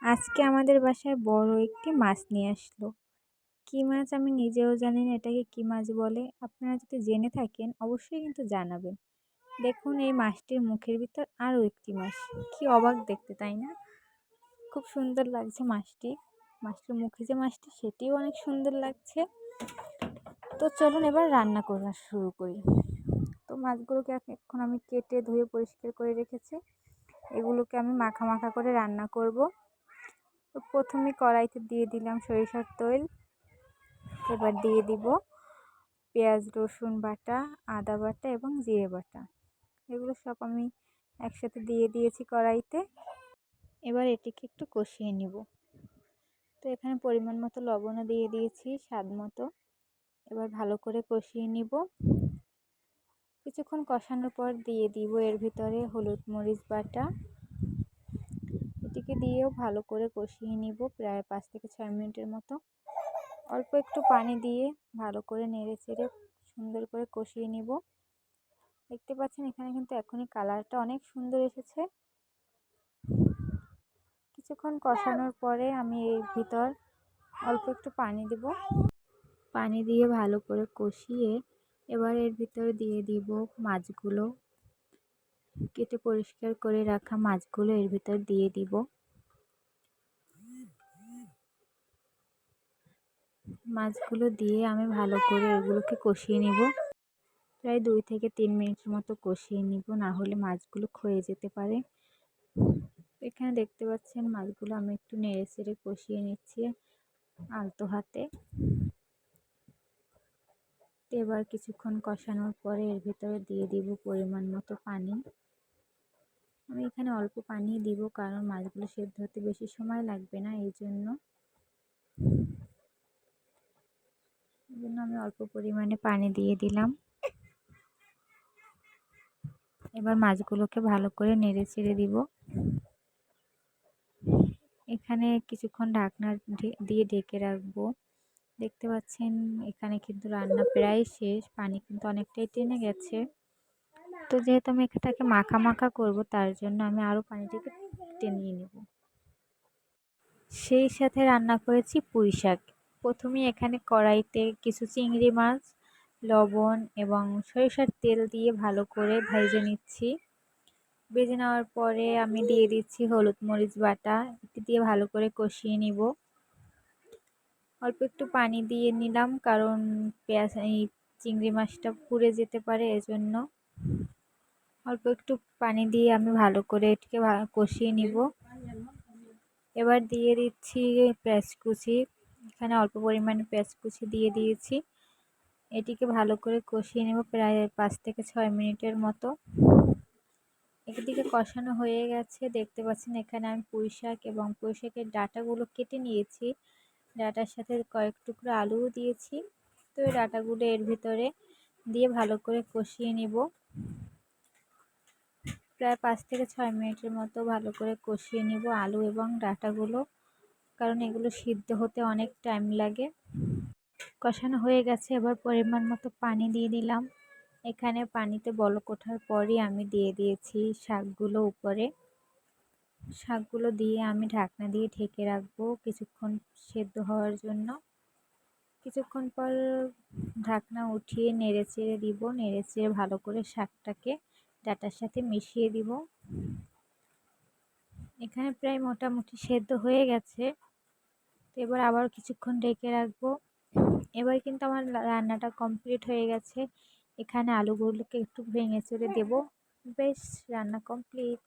আজকে আমাদের বাসায় বড় একটি মাছ নিয়ে আসলো। কি মাছ আমি নিজেও জানি না এটাকে কি মাছ বলে। আপনারা যদি জেনে থাকেন অবশ্যই কিন্তু জানাবেন। দেখুন এই মাছটির মুখের ভিতর আরও একটি মাছ। কি অবাক দেখতে, তাই না? খুব সুন্দর লাগছে মাছটি। মাছটির মুখে যে মাছটি সেটিও অনেক সুন্দর লাগছে। তো চলুন এবার রান্না করা শুরু করি। তো মাছগুলোকে এখন আমি কেটে ধুয়ে পরিষ্কার করে রেখেছি। এগুলোকে আমি মাখা মাখা করে রান্না করব। তো প্রথমে কড়াইতে দিয়ে দিলাম সরিষার তেল। এবার দিয়ে দিব পেঁয়াজ রসুন বাটা, আদা বাটা এবং জিরে বাটা। এগুলো সব আমি একসাথে দিয়ে দিয়েছি কড়াইতে। এবার এটিকে একটু কষিয়ে নিব। তো এখানে পরিমাণ মতো লবণও দিয়ে দিয়েছি, স্বাদ মতো। এবার ভালো করে কষিয়ে নিব। কিছুক্ষণ কষানোর পর দিয়ে দিব এর ভিতরে হলুদ মরিচ বাটা। এটিকে দিয়েও ভালো করে কষিয়ে নিব প্রায় 5 থেকে 6 মিনিটের মতো। অল্প একটু পানি দিয়ে ভালো করে নেড়ে চেড়ে সুন্দর করে কষিয়ে নিব। দেখতে পাচ্ছেন এখানে কিন্তু এখনই কালারটা অনেক সুন্দর এসেছে। কিছুক্ষণ কষানোর পরে আমি এর ভিতর অল্প একটু পানি দেব। পানি দিয়ে ভালো করে কষিয়ে এবার এর ভিতরে দিয়ে দিব মাছগুলো। কেটে পরিষ্কার করে রাখা মাছগুলো এর ভিতর দিয়ে দিব। মাছগুলো দিয়ে আমি ভালো করে এগুলোকে কষিয়ে নিব। প্রায় 2 থেকে 3 মিনিটের মতো কষিয়ে নিব, না হলে মাছগুলো ক্ষয়ে যেতে পারে। এখানে দেখতে পাচ্ছেন মাছগুলো আমি একটু নেড়ে চেড়ে কষিয়ে নিচ্ছি আলতো হাতে। এবার কিছুক্ষণ কষানোর পরে এর ভিতরে দিয়ে দিব পরিমাণ মতো পানি। আমি এখানে অল্প পানি দিব কারণ মাছগুলো সেদ্ধ হতে বেশি সময় লাগবে না, এই জন্য আমি অল্প পরিমাণে পানি দিয়ে দিলাম। এবার মাছগুলোকে ভালো করে নেড়ে চেড়ে দিব। এখানে কিছুক্ষণ ঢাকনা দিয়ে ঢেকে রাখবো। দেখতে পাচ্ছেন এখানে কিন্তু রান্না প্রায় শেষ, পানি কিন্তু অনেকটাই টেনে গেছে। তো যেহেতু আমি এটাকে মাখা মাখা করব তার জন্য আমি আরও পানিটাকে টেনিয়ে নেব। সেই সাথে রান্না করেছি পুঁই শাক। প্রথমে এখানে কড়াইতে কিছু চিংড়ি মাছ লবণ এবং সরিষার তেল দিয়ে ভালো করে ভেজে নিচ্ছি। ভেজে নেওয়ার পরে আমি দিয়ে দিচ্ছি হলুদ মরিচ বাটা। এটি দিয়ে ভালো করে কষিয়ে নিব। অল্প একটু পানি দিয়ে নিলাম কারণ এই চিংড়ি মাছটা পুড়ে যেতে পারে, এজন্য অল্প একটু পানি দিয়ে আমি ভালো করে এটিকে কষিয়ে নিব। এবার দিয়ে দিচ্ছি পেঁয়াজ কুচি। এখানে অল্প পরিমাণে পেঁয়াজ কুচি দিয়ে দিয়েছি। এটিকে ভালো করে কষিয়ে নেব প্রায় 5 থেকে 6 মিনিটের মতো। একদিকে কষানো হয়ে গেছে, দেখতে পাচ্ছেন এখানে আমি পুঁই শাক এবং পুঁই শাকের ডাঁটাগুলো কেটে নিয়েছি। ডাঁটার সাথে কয়েক টুকরো আলুও দিয়েছি। তো এই ডাঁটাগুলো এর ভিতরে দিয়ে ভালো করে কষিয়ে নিব প্রায় 5 থেকে 6 মিনিটের মতো। ভালো করে কষিয়ে নিব আলু এবং ডাঁটাগুলো, কারণ এগুলো সিদ্ধ হতে অনেক টাইম লাগে। কষানো হয়ে গেছে, এবার পরিমাণ মতো পানি দিয়ে দিলাম। এখানে পানিতে বলক ওঠার পরই আমি দিয়ে দিয়েছি শাকগুলো উপরে। শাকগুলো দিয়ে আমি ঢাকনা দিয়ে ঢেকে রাখবো কিছুক্ষণ সেদ্ধ হওয়ার জন্য। কিছুক্ষণ পর ঢাকনা উঠিয়ে নেড়ে চেড়ে দিব। নেড়ে চেড়ে ভালো করে শাকটাকে ডাঁটার সাথে মিশিয়ে দিব। এখানে প্রায় মোটামুটি সেদ্ধ হয়ে গেছে। তো এবার আবার কিছুক্ষণ ঢেকে রাখবো। এবার কিন্তু আমার রান্নাটা কমপ্লিট হয়ে গেছে। এখানে আলুগুলোকে একটু ভেঙে চড়ে দেব। বেশ, রান্না কমপ্লিট।